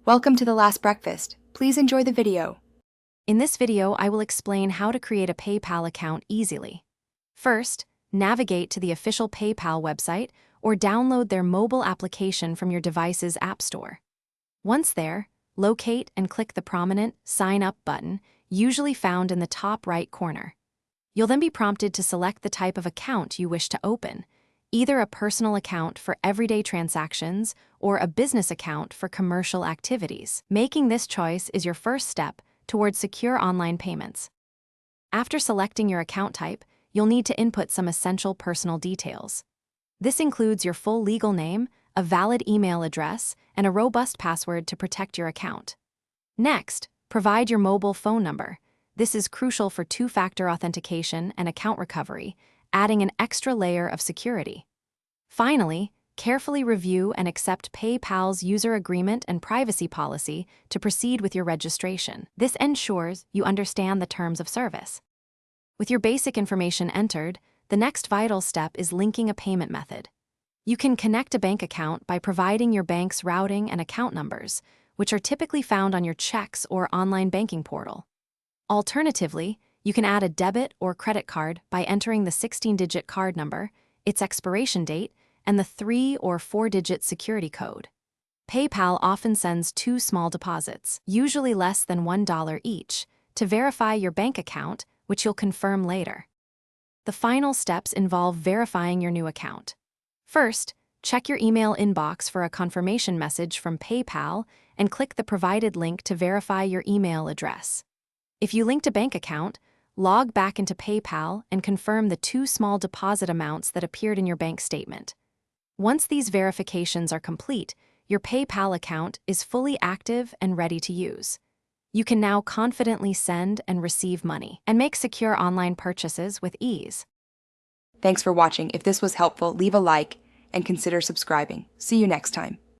Welcome to The Last Breakfast. Please enjoy the video. In this video, I will explain how to create a PayPal account easily. First, navigate to the official PayPal website or download their mobile application from your device's app store. Once there, locate and click the prominent Sign Up button, usually found in the top right corner. You'll then be prompted to select the type of account you wish to open, either a personal account for everyday transactions or a business account for commercial activities. Making this choice is your first step towards secure online payments. After selecting your account type, you'll need to input some essential personal details. This includes your full legal name, a valid email address, and a robust password to protect your account. Next, provide your mobile phone number. This is crucial for two-factor authentication and account recovery, adding an extra layer of security. Finally, carefully review and accept PayPal's user agreement and privacy policy to proceed with your registration. This ensures you understand the terms of service. With your basic information entered, the next vital step is linking a payment method. You can connect a bank account by providing your bank's routing and account numbers, which are typically found on your checks or online banking portal. Alternatively, you can add a debit or credit card by entering the 16-digit card number, its expiration date, and the 3- or 4-digit security code. PayPal often sends two small deposits, usually less than $1 each, to verify your bank account, which you'll confirm later. The final steps involve verifying your new account. First, check your email inbox for a confirmation message from PayPal and click the provided link to verify your email address. If you linked a bank account, log back into PayPal and confirm the two small deposit amounts that appeared in your bank statement. Once these verifications are complete, your PayPal account is fully active and ready to use. You can now confidently send and receive money and make secure online purchases with ease. Thanks for watching. If this was helpful, leave a like and consider subscribing. See you next time.